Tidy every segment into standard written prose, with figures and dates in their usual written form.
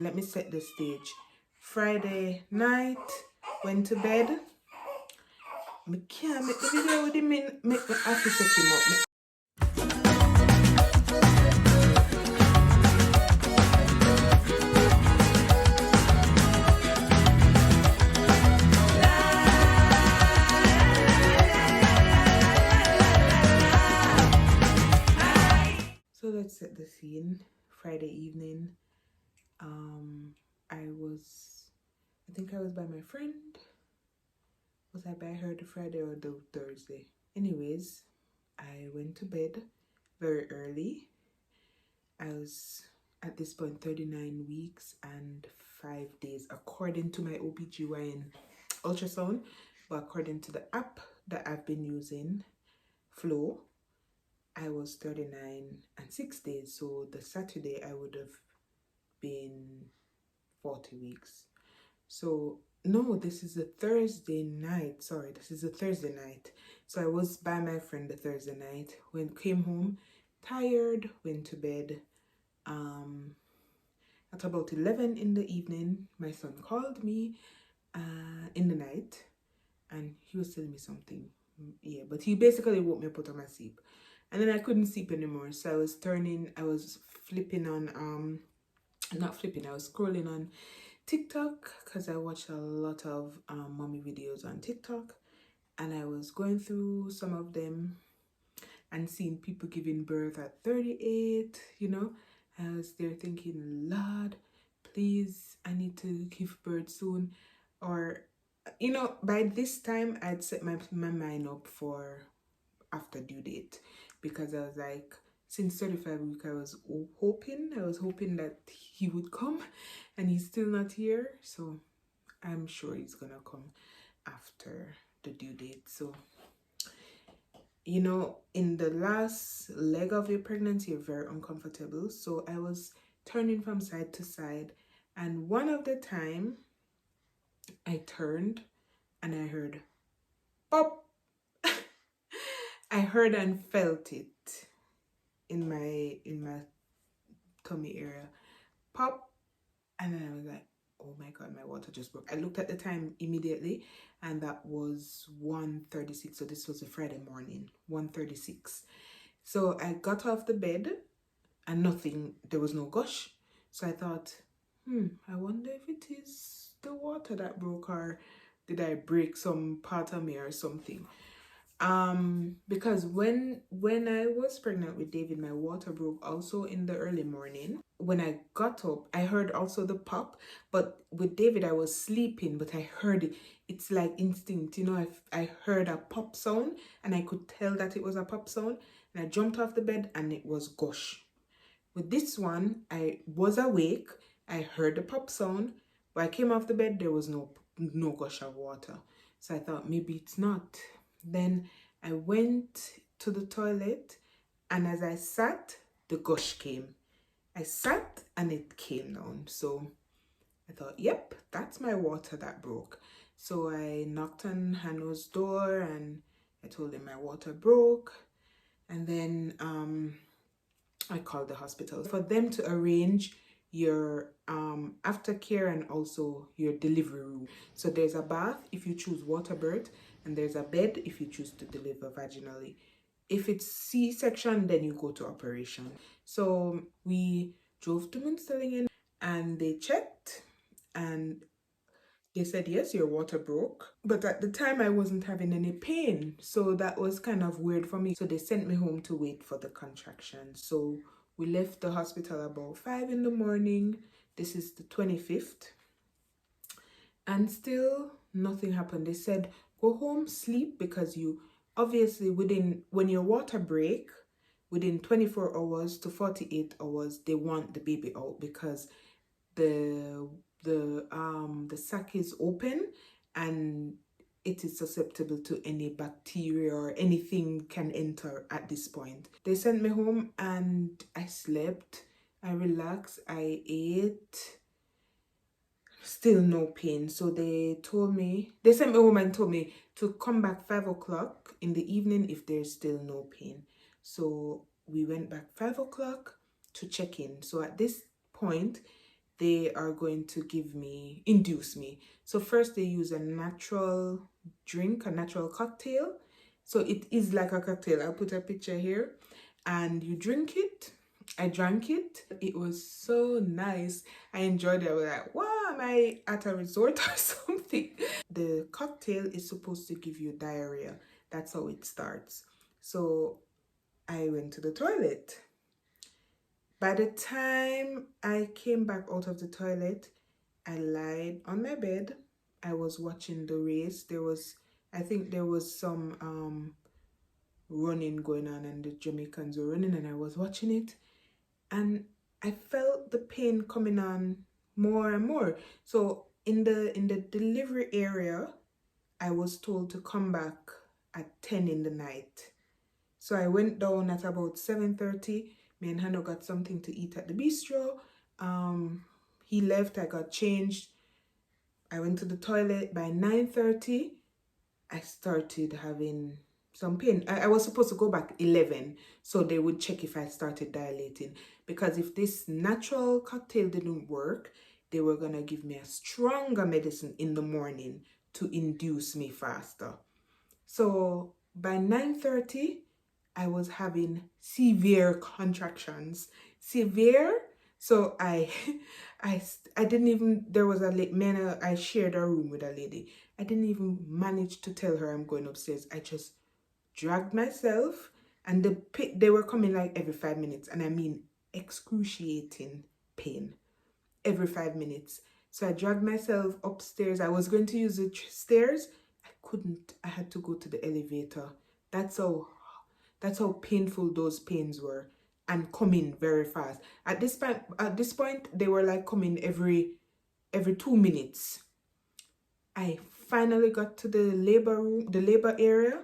Let me set the stage. Friday night, went to bed. I can't make the video with him make me have to take him up. So let's set the scene. Friday evening. I think I was by my friend. Was I by her the Friday or the Thursday? Anyways, I went to bed very early. I was at this point 39 weeks and 5 days according to my OBGYN ultrasound, but according to the app that I've been using, Flow, I was 39 and 6 days. So the Saturday I would have been 40 weeks. So no, this is a Thursday night. Sorry, this is a Thursday night. So I was by my friend the Thursday night. Came home tired, went to bed. At about 11 in the evening, my son called me in the night, and he was telling me something. Yeah, but he basically woke me up out of my sleep, and then I couldn't sleep anymore. So I was flipping on I was scrolling on TikTok because I watch a lot of mommy videos on TikTok, and I was going through some of them and seeing people giving birth at 38, you know. I was there thinking, Lord, please, I need to give birth soon. Or, you know, by this time I'd set my mind up for after due date, because I was like, since 35 weeks I was hoping that he would come, and he's still not here. So I'm sure he's gonna come after the due date. So, you know, in the last leg of your pregnancy, you're very uncomfortable. So I was turning from side to side, and one of the time I turned and I heard pop. I heard and felt it in my tummy area, pop, and then I was like, oh my god, my water just broke. I looked at the time immediately, and that was 1:36. So this was a Friday morning, 1:36. So I got off the bed and there was no gush. So I thought, I wonder if it is the water that broke, or did I break some part of me or something? Because when I was pregnant with David, my water broke also in the early morning. When I got up, I heard also the pop, but with David I was sleeping, but I heard it. It's like instinct, you know. I heard a pop sound, and I could tell that it was a pop sound, and I jumped off the bed and it was gush. With this one, I was awake, I heard the pop sound, but I came off the bed, there was no gush of water. So I thought maybe it's not. Then I went to the toilet, and as I sat, the gush came. I sat and it came down. So I thought, yep, that's my water that broke. So I knocked on Hano's door and I told him my water broke. And then I called the hospital for them to arrange your aftercare and also your delivery room. So there's a bath if you choose water birth, and there's a bed if you choose to deliver vaginally. If it's C-section, then you go to operation. So we drove to Munchies and they checked, and they said, yes, your water broke. But at the time I wasn't having any pain, so that was kind of weird for me. So they sent me home to wait for the contraction. So we left the hospital about 5 in the morning. This is the 25th. And still nothing happened. They said, go home, sleep, because you obviously when your water break, within 24 hours to 48 hours, they want the baby out, because the sac is open and it is susceptible to any bacteria or anything can enter at this point. They sent me home and I slept, I relaxed, I ate, still no pain. So they sent me home and told me to come back 5 o'clock in the evening if there's still no pain. So we went back 5 o'clock to check in. So at this point, they are going to induce me. So first they use a natural drink, a natural cocktail. So it is like a cocktail. I'll put a picture here. And you drink it. I drank it. It was so nice. I enjoyed it. I was like, wow, am I at a resort or something? The cocktail is supposed to give you diarrhea. That's how it starts. So I went to the toilet. By the time I came back out of the toilet, I lied on my bed. I was watching the race. I think there was some running going on, and the Jamaicans were running, and I was watching it, and I felt the pain coming on more and more. So in the delivery area, I was told to come back at 10 in the night. So I went down at about 7:30. Me and Hannah got something to eat at the bistro. He left, I got changed. I went to the toilet. By 9:30, I started having some pain. I was supposed to go back 11, so they would check if I started dilating. Because if this natural cocktail didn't work, they were going to give me a stronger medicine in the morning to induce me faster. So by 9:30, I was having severe contractions. Severe. So I didn't even, there was I shared a room with a lady. I didn't even manage to tell her I'm going upstairs. I just dragged myself, and they were coming like every 5 minutes, and I mean excruciating pain every 5 minutes. So I dragged myself upstairs. I was going to use the stairs. I couldn't. I had to go to the elevator. That's how painful those pains were, and coming very fast. At this point, they were like coming every 2 minutes. I finally got to the labor area,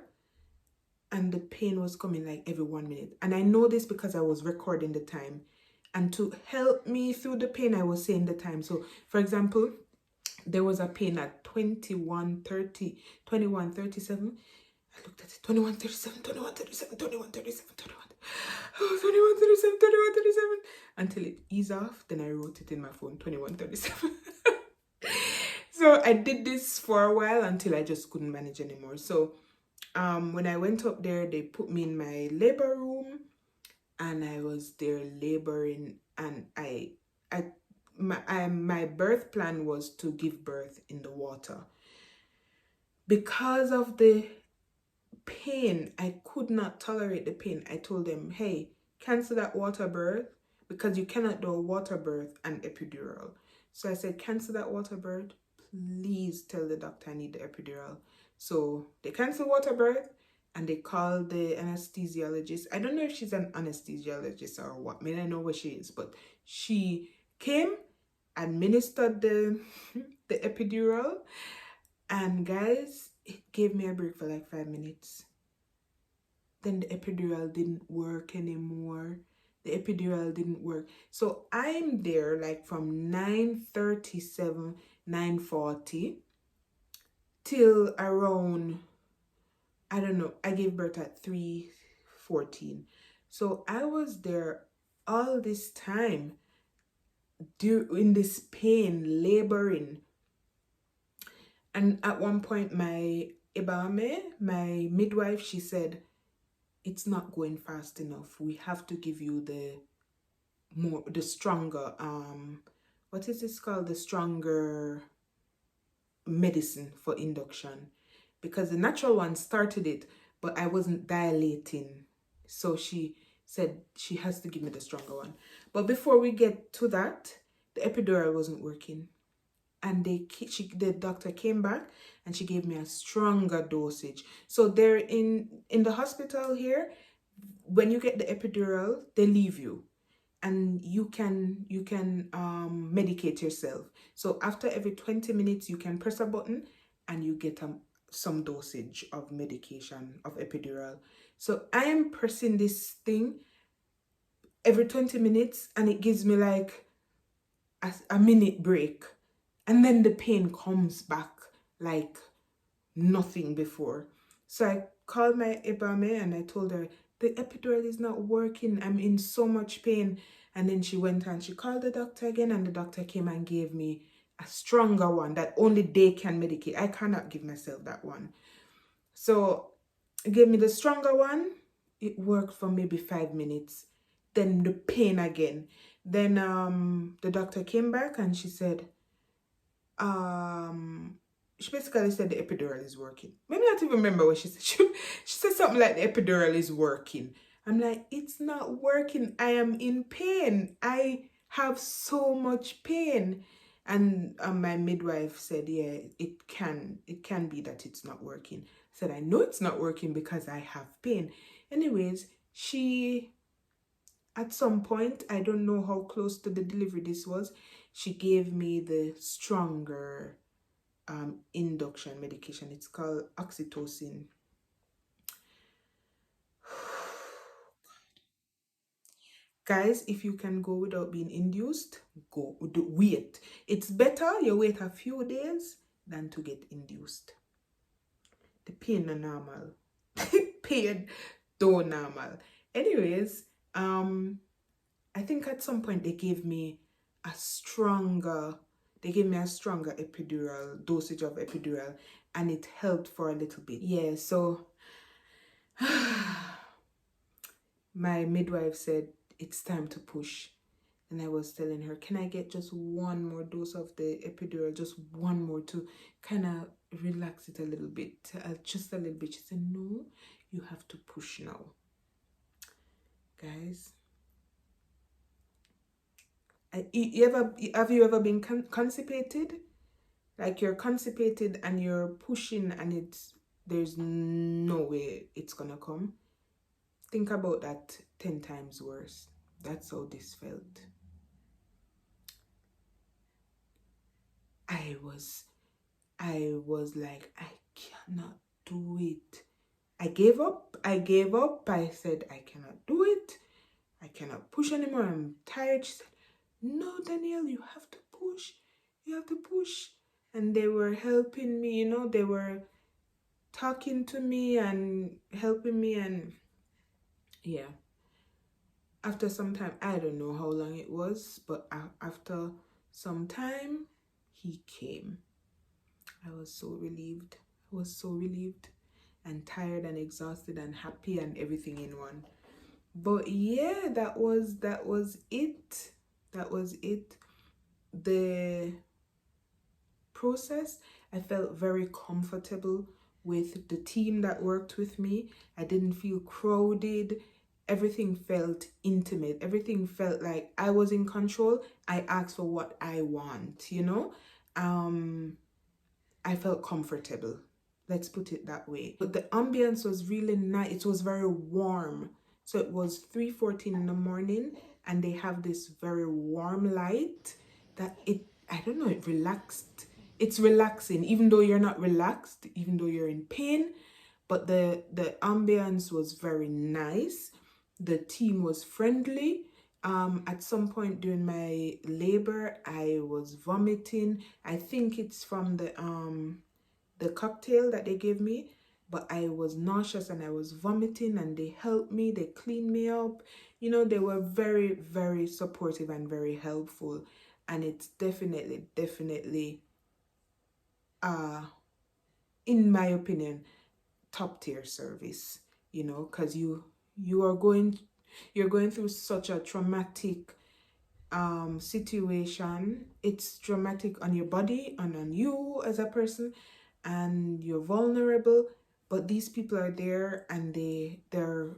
and the pain was coming like every 1 minute. And I know this because I was recording the time. And to help me through the pain, I was saying the time. So, for example, there was a pain at 21:37. I looked at it, 21:37, 21:37, 21:37, 21:37, until it eased off. Then I wrote it in my phone, 21:37. So I did this for a while until I just couldn't manage anymore. So when I went up there, they put me in my labor room, and I was there laboring, and my birth plan was to give birth in the water. Because of the pain, I could not tolerate the pain. I told them, hey, cancel that water birth, because you cannot do a water birth and epidural. So I said, cancel that water birth. Please tell the doctor I need the epidural. So they canceled water birth, and they called the anesthesiologist. I don't know if she's an anesthesiologist or what. I mean, I know what she is, but she came, administered the epidural, and guys, it gave me a break for like 5 minutes. Then the epidural didn't work anymore. The epidural didn't work. So I'm there like from 9:37, 9:40 till around, I don't know, I gave birth at 3:14. So I was there all this time in this pain, laboring. And at one point, my midwife, she said, it's not going fast enough. We have to give you the stronger, what is this called? The stronger medicine for induction. Because the natural one started it, but I wasn't dilating. So she said she has to give me the stronger one. But before we get to that, the epidural wasn't working. And the doctor came back, and she gave me a stronger dosage. So they're in the hospital here, when you get the epidural, they leave you, and you can medicate yourself. So after every 20 minutes, you can press a button, and you get some dosage of medication, of epidural. So I am pressing this thing every 20 minutes, and it gives me like a minute break. And then the pain comes back like nothing before. So I called my Ebame, and I told her, the epidural is not working. I'm in so much pain. And then she went and she called the doctor again, and the doctor came and gave me a stronger one that only they can medicate. I cannot give myself that one. So it gave me the stronger one. It worked for maybe 5 minutes. Then the pain again. Then the doctor came back and she said, she basically said the epidural is working. Maybe not even remember what she said. She said something like the epidural is working. I'm like, it's not working. I am in pain. I have so much pain. And my midwife said, yeah, it can be that it's not working. I said, I know it's not working because I have pain. Anyways, she, at some point, I don't know how close to the delivery this was, she gave me the stronger induction medication. It's called oxytocin. Guys, if you can go without being induced, go. Wait. It's better you wait a few days than to get induced. The pain are normal. Pain though normal. Anyways, I think at some point they gave me a stronger epidural, dosage of epidural, and it helped for a little bit. Yeah, so my midwife said it's time to push. And I was telling her, can I get just one more dose of the epidural, just one more to kind of relax it a little bit, just a little bit. She said, no, you have to push now. Guys, have you ever been constipated? Like you're constipated and you're pushing and there's no way it's gonna come. Think about that 10 times worse. That's how this felt. I was like, I cannot do it. I gave up. I said, I cannot do it. I cannot push anymore. I'm tired. She said, no, Danelle, you have to push. You have to push. And they were helping me, they were talking to me and helping me. And yeah, after some time, I don't know how long it was, but after some time, he came. I was so relieved. And tired and exhausted and happy and everything in one. But yeah, that was it. The process, I felt very comfortable with the team that worked with me. I didn't feel crowded. Everything felt intimate. Everything felt like I was in control. I asked for what I want, I felt comfortable. Let's put it that way. But the ambience was really nice. It was very warm. So it was 3:14 in the morning and they have this very warm light that I don't know, it relaxed. It's relaxing, even though you're not relaxed, even though you're in pain. But the ambience was very nice. The team was friendly. At some point during my labor, I was vomiting. I think it's from the cocktail that they gave me, but I was nauseous and I was vomiting, and they helped me. They cleaned me up. They were very, very supportive and very helpful. And it's definitely, in my opinion, top tier service, because you're going through such a traumatic situation. It's traumatic on your body and on you as a person, and you're vulnerable, but these people are there and they're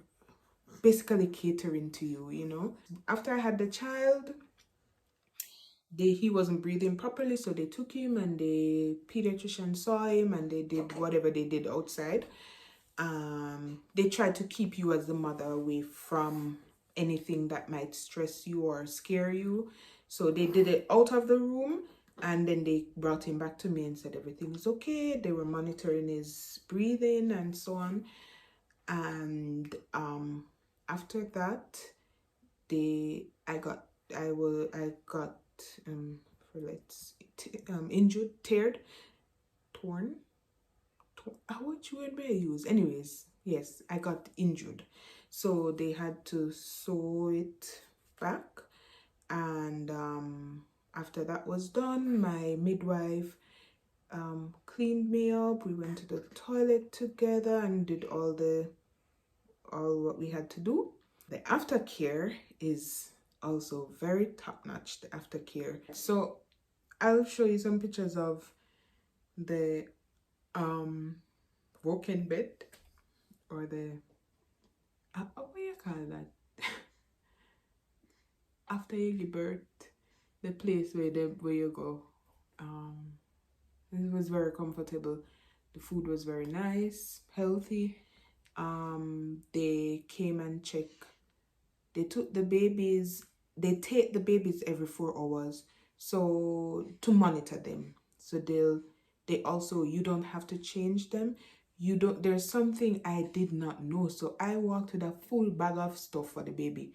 basically catering to you. After I had the child, he wasn't breathing properly, so they took him and the pediatrician saw him and they did whatever they did outside. They tried to keep you as the mother away from anything that might stress you or scare you. So they did it out of the room, and then they brought him back to me and said everything is okay. They were monitoring his breathing and so on. And after that, I got injured, torn. Which word may I use? Anyways, yes, I got injured. So they had to sew it back. And after that was done, my midwife cleaned me up. We went to the toilet together and did all what we had to do. The aftercare is also very top-notch, the aftercare. So I'll show you some pictures of the walk-in bed, or the what do you call that? After you give birth, the place where you go. It was very comfortable. The food was very nice, healthy. They came and checked. They took the babies. They take the babies every 4 hours, so to monitor them. So they also, you don't have to change them. There's something I did not know. So I walked with a full bag of stuff for the baby.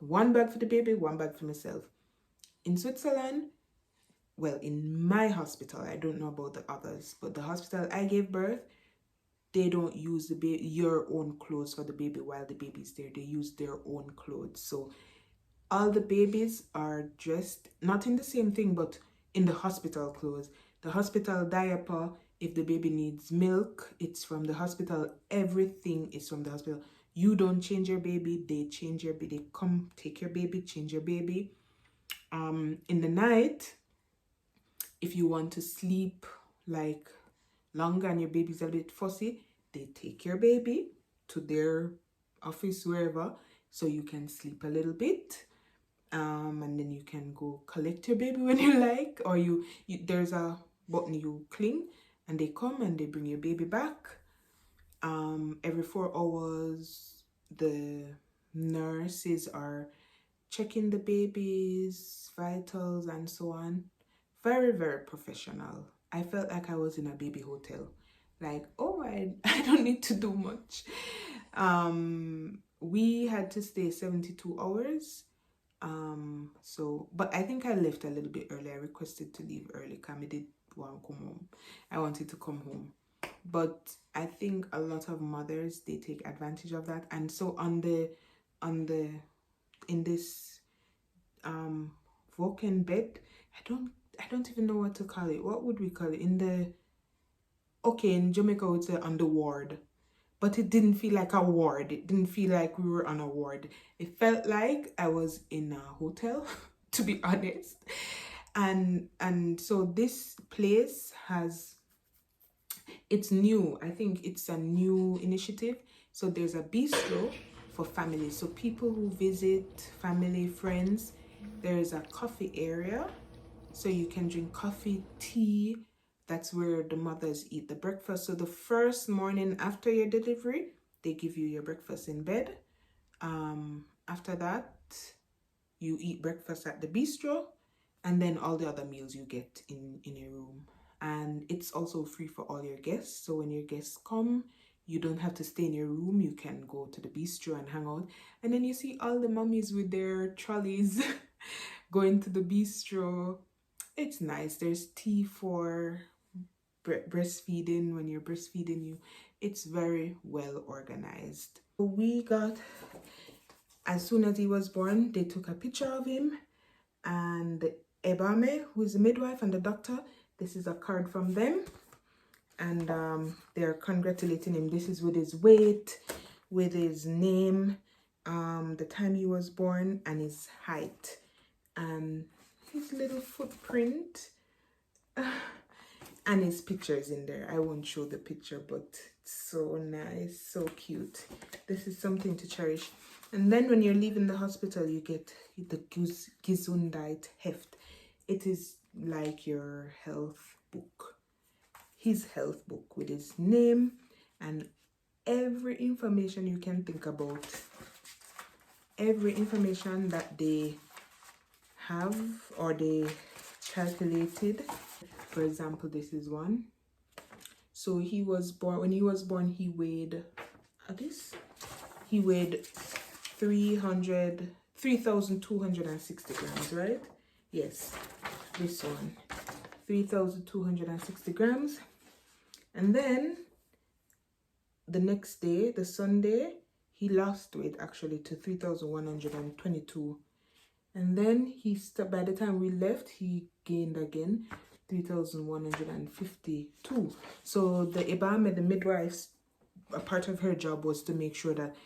One bag for the baby, one bag for myself. In Switzerland, well, in my hospital, I don't know about the others, but the hospital I gave birth, they don't use your own clothes for the baby while the baby's there. They use their own clothes. So all the babies are dressed, not in the same thing, but in the hospital clothes. The hospital diaper, if the baby needs milk, it's from the hospital. Everything is from the hospital. You don't change your baby, they change your baby. They come take your baby, change your baby. In the night, if you want to sleep like longer and your baby's a bit fussy, they take your baby to their office, wherever, so you can sleep a little bit. And then you can go collect your baby when you like, or you there's a button you cling and they come and they bring your baby back. Every 4 hours, the nurses are checking the baby's vitals and so on. Very, very professional. I felt like I was in a baby hotel. Like, oh, I don't need to do much. We had to stay 72 hours. But I think I left a little bit early. I requested to leave early because I did want to come home. I wanted to come home. But I think a lot of mothers, they take advantage of that. And so in this walk-in bed, I don't even know what to call it. What would we call it? In Jamaica we would say on the ward. But it didn't feel like a ward. It didn't feel like we were on a ward. It felt like I was in a hotel, to be honest. And so this place it's new. I think it's a new initiative. So there's a bistro for families. So people who visit, family, friends, there's a coffee area. So you can drink coffee, tea. That's where the mothers eat the breakfast. So the first morning after your delivery, they give you your breakfast in bed. After that, you eat breakfast at the bistro, and then all the other meals you get in your room. And it's also free for all your guests. So when your guests come, you don't have to stay in your room. You can go to the bistro and hang out. And then you see all the mummies with their trolleys going to the bistro. It's nice. There's tea for breastfeeding when you're breastfeeding. It's very well organized. We got, as soon as he was born, they took a picture of him, and Ebame, who is the midwife, and the doctor, this is a card from them, and they're congratulating him. This is with his weight, with his name, the time he was born, and his height, and his little footprint. And his pictures in there. I won't show the picture, but it's so nice, so cute. This is something to cherish. And then when you're leaving the hospital, you get the Gesundheit Heft. It is like your health book. His health book with his name and every information you can think about. Every information that they have or they calculated. For example, this is one. So he was born, when he was born, he weighed 3,260 grams, right? Yes, this one, 3,260 grams. And then the next day, the Sunday, he lost weight actually to 3,122. And then by the time we left, he gained again 3,152. So the Ibame, the midwife, a part of her job was to make sure that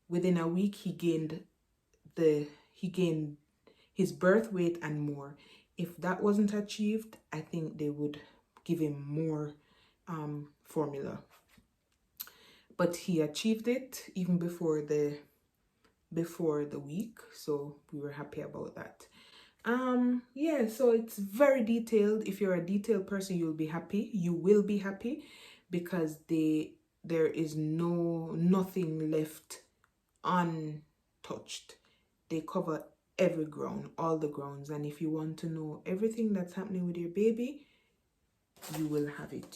within a week he gained his birth weight and more. If that wasn't achieved, I think they would give him more formula. But he achieved it even before the week, so we were happy about that. Yeah, so it's very detailed. If you're a detailed person, you will be happy because there is nothing left untouched. They cover every ground, all the grounds, and if you want to know everything that's happening with your baby, you will have it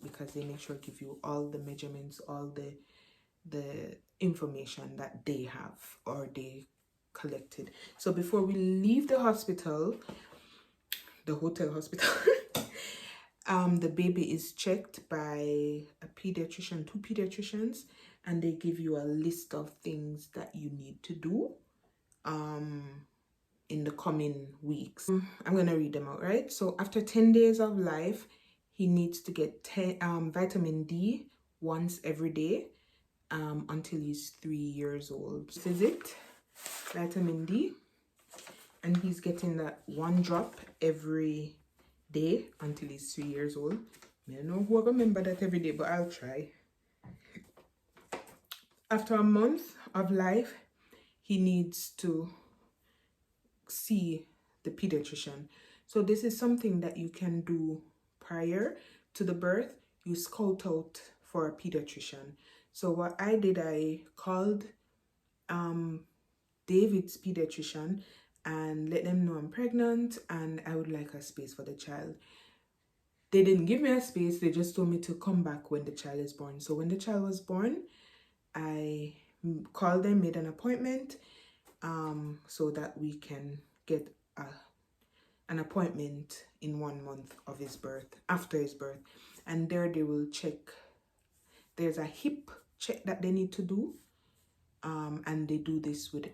because they make sure to give you all the measurements, all the information that they have or they collected. So before we leave the hospital, the hotel hospital, the baby is checked by a pediatrician, 2 pediatricians, and they give you a list of things that you need to do in the coming weeks. I'm gonna read them out, right? So after 10 days of life, he needs to get vitamin D once every day until he's 3 years old. This is it, vitamin D, and he's getting that 1 drop every day until he's 3 years old. I don't know who I remember that every day, but I'll try. After a month of life, he needs to see the pediatrician. So this is something that you can do prior to the birth. You scout out for a pediatrician. So what I did, I called David's pediatrician and let them know I'm pregnant and I would like a space for the child. They didn't give me a space, they just told me to come back when the child is born. So when the child was born, I called them, made an appointment so that we can get an appointment in 1 month of his birth, after his birth. And there they will check. There's a hip check that they need to do, and they do this with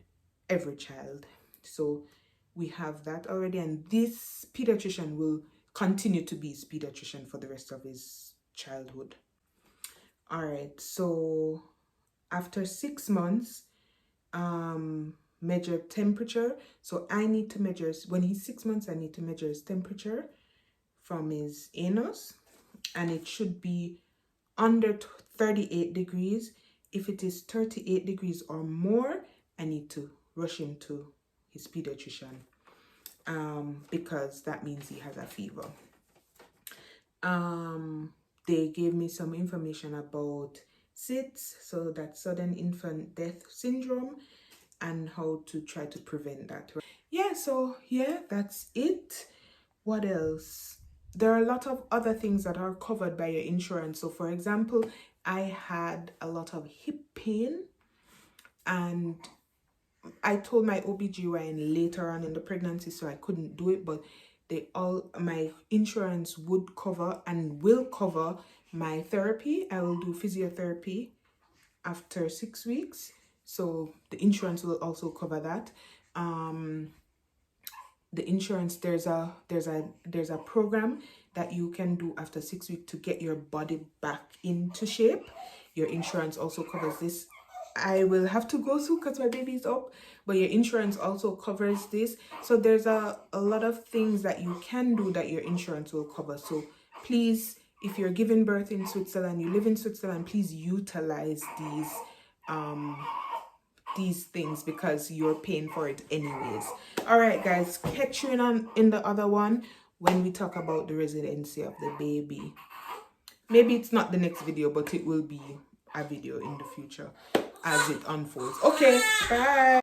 every child. So we have that already, and this pediatrician will continue to be his pediatrician for the rest of his childhood. All right, so after 6 months, measure temperature. So I need to measure, when he's 6 months, I need to measure his temperature from his anus, and it should be under 38 degrees. If it is 38 degrees or more, I need to rush him to his pediatrician because that means he has a fever. They gave me some information about SIDS, so that's sudden infant death syndrome, and how to try to prevent that. Yeah, so yeah, that's it. What else? There are a lot of other things that are covered by your insurance. So for example, I had a lot of hip pain, and I told my OBGYN later on in the pregnancy, so I couldn't do it, but my insurance would cover and will cover my therapy. I will do physiotherapy after 6 weeks, so the insurance will also cover that. The insurance, there's a program that you can do after 6 weeks to get your body back into shape. Your insurance also covers this. I will have to go through because my baby is up, but your insurance also covers this. So there's a lot of things that you can do that your insurance will cover. So please, if you're giving birth in Switzerland, you live in Switzerland, please utilize these things because you're paying for it anyways. All right, guys, catch you in the other one when we talk about the residency of the baby. Maybe it's not the next video, but it will be a video in the future as it unfolds. Okay, bye.